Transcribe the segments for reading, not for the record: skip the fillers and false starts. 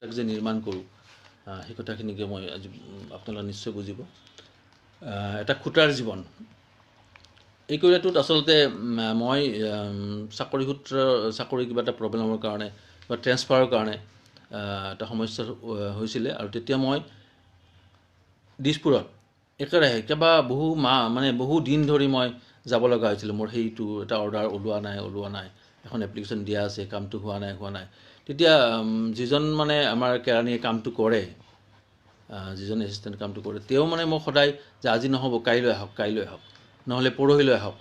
তাক যে নিৰ্মাণ কৰোঁ সেই কথাখিনিকে মই আজি আপোনালোকে নিশ্চয় বুজিব। এটা খুঁটাৰ জীৱন এই কৰিয়াটোত আচলতে মই চাকৰি কিবা এটা প্ৰব্লেমৰ কাৰণে বা ট্ৰেন্সফাৰৰ কাৰণে এটা সমস্যা হৈছিলে আৰু তেতিয়া মই দিছপুৰত একেৰাহে কিবা বহু মাহ মানে বহু দিন ধৰি মই যাব লগা হৈছিল। মোৰ সেইটো এটা অৰ্ডাৰ ওলোৱা নাই, এখন এপ্লিকেশ্যন দিয়া আছে, কামটো হোৱা নাই। তেতিয়া যিজন মানে আমাৰ কেৰাণীয়ে কামটো কৰে, যিজন এছিষ্টেণ্ট কামটো কৰে, তেওঁ মানে মোক সদায় যে আজি নহ'ব, কাইলৈ আহক, নহ'লে পৰহিলৈ আহক,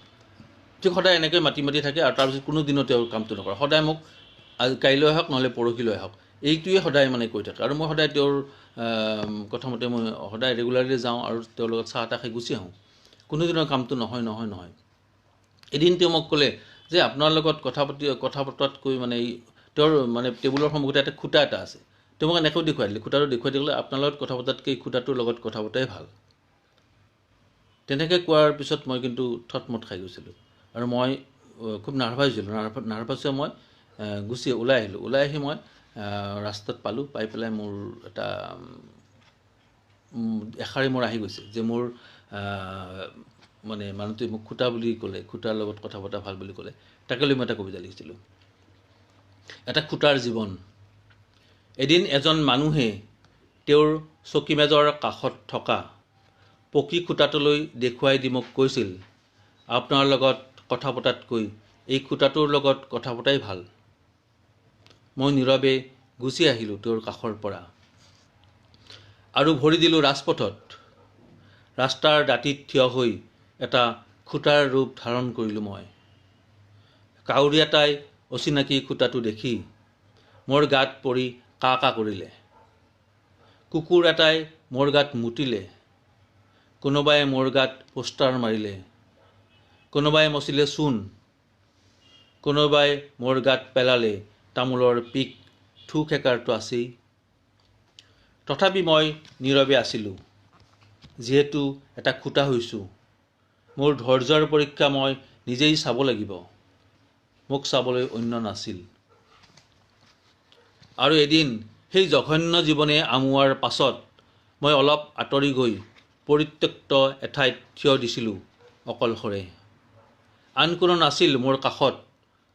ঠিক সদায় এনেকৈ মাতি থাকে আৰু তাৰপিছত কোনো দিনো তেওঁৰ কামটো নকৰে। সদায় মোক আজি কাইলৈ আহক, নহ'লে পৰহিলৈ আহক, এইটোৱে সদায় মানে কৈ থাকে। আৰু মই সদায় তেওঁৰ কথামতে মই সদায় ৰেগুলাৰলি যাওঁ আৰু তেওঁৰ লগত চাহ তাহ খাই গুচি আহোঁ। কোনোদিনৰ কামটো নহয়। এদিন তেওঁ মোক ক'লে যে আপোনাৰ লগত কথা পতাতকৈ মানে তেওঁৰ মানে টেবুলৰ সন্মুখতে এটা খুঁটা এটা আছে। তেওঁ মোক এনেকৈ দেখুৱাই দিলে, খুঁটাটো দেখুৱাই দিলে, আপোনাৰ লগত কথা পতাতকৈ খুঁটাটোৰ লগত কথা পতাই ভাল। তেনেকৈ কোৱাৰ পিছত মই কিন্তু থতমত খাই গৈছিলোঁ আৰু মই খুব নাৰ্ভাছ হৈছিলোঁ। নাৰ্ভাছ হৈ মই ওলাই আহিলোঁ। ওলাই আহি মই ৰাস্তাত পালোঁ, পাই পেলাই মোৰ এটা এষাৰি মোৰ আহি গৈছে যে মোৰ মানে মানুহটোৱে মোক খুঁটা বুলি ক'লে, খুঁটাৰ লগত কথা পতা ভাল বুলি ক'লে। তাকে লৈ মই এটা কবিতা লিখিছিলোঁ, এটা খুঁটাৰ জীৱন। এদিন এজন মানুহে তেওঁৰ চকীমেজৰ কাষত থকা পকী খুঁটাটোলৈ দেখুৱাই দি মোক কৈছিল, আপোনাৰ লগত কথা পতাতকৈ এই খুঁটাটোৰ লগত কথা পতাই ভাল। মই নীৰৱে গুচি আহিলোঁ তেওঁৰ কাষৰ পৰা আৰু ভৰি দিলোঁ ৰাজপথত। ৰাস্তাৰ দাঁতিত থিয় হৈ এটা খুঁটাৰ ৰূপ ধাৰণ কৰিলোঁ মই। কাউৰী এটাই অচিনাকি খুঁটাটো দেখি মোৰ গাত পৰি কা কা কৰিলে। কুকুৰ এটাই মোৰ গাত মুতিলে। কোনোবাই মোৰ গাত পোষ্টাৰ মাৰিলে। কোনোবাই মচিলে চূণ। কোনোবাই মোৰ গাত পেলালে তামোলৰ পিক, থু খেকাৰটো আছেই। তথাপি মই নীৰৱে আছিলোঁ, যিহেতু এটা খুঁটা হৈছোঁ। মোৰ ধৈৰ্যৰ পৰীক্ষা মই নিজেই চাব লাগিব, মোক চাবলৈ অন্য নাছিল। আৰু এদিন সেই জঘন্য জীৱনে আমোৱাৰ পাছত মই অলপ আঁতৰি গৈ পৰিত্যক্ত এঠাইত থিয় দিছিলোঁ অকলশৰে। আন কোনো নাছিল মোৰ কাষত,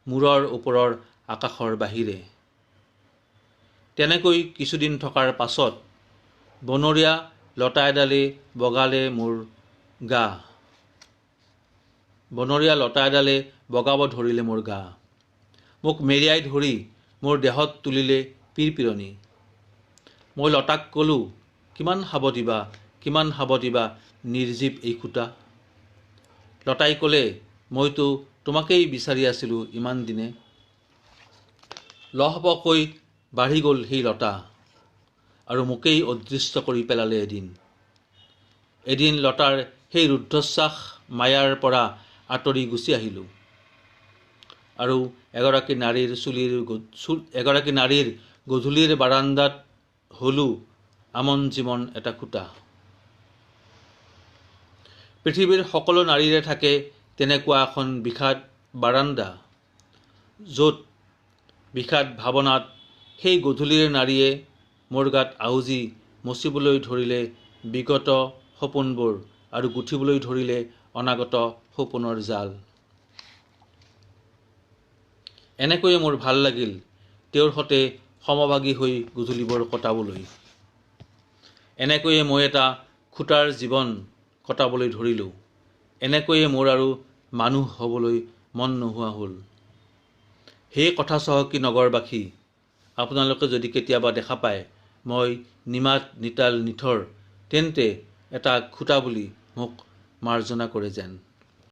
মূৰৰ ওপৰৰ আকাশৰ বাহিৰে। তেনেকৈ কিছুদিন থকাৰ পাছত বনৰীয়া লতা এডালে বগালে মোৰ গা। বগাব ধৰিলে মোৰ গা। মোক মেৰিয়াই ধৰি মোৰ দেহত তুলিলে পিৰপিৰণি। মই লতাক ক'লোঁ, কিমান সাৱটিবা নিৰ্জীৱ এই খুঁটা। লতাই ক'লে, মইতো তোমাকেই বিচাৰি আছিলোঁ ইমান দিনে। লহপহকৈ বাঢ়ি গ'ল সেই লতা আৰু মোকেই অদৃশ্য কৰি পেলালে এদিন লতাৰ সেই ৰুদ্ধশ্বাস মায়াৰ পৰা আঁতৰি গুচি আহিলোঁ আৰু এগৰাকী নাৰীৰ গধূলিৰ বাৰান্দাত হলোঁ আমন জীৱন এটা খুঁটা। পৃথিৱীৰ সকলো নাৰীৰে থাকে তেনেকুৱা এখন বিষাদ বাৰান্দা, য'ত বিষাদ ভাৱনাত সেই গধূলিৰ নাৰীয়ে মোৰ গাত আউজি মচিবলৈ ধৰিলে বিগত সপোনবোৰ আৰু গুঠিবলৈ ধৰিলে অনাগত সপোনৰ জাল। এনেকৈয়ে মোৰ ভাল লাগিল তেওঁৰ সতে সমভাগী হৈ গধূলিবোৰ কটাবলৈ। এনেকৈয়ে মই এটা খুঁটাৰ জীৱন কটাবলৈ ধৰিলোঁ। এনেকৈয়ে মোৰ আৰু মানুহ হ'বলৈ মন নোহোৱা হ'ল। সেই কথা চহকী নগৰবাসী, আপোনালোকে যদি কেতিয়াবা দেখা পায় মই নিতাল নিথৰ, তেন্তে এটা খুঁটা বুলি মোক মাৰ্জনা কৰে যেন।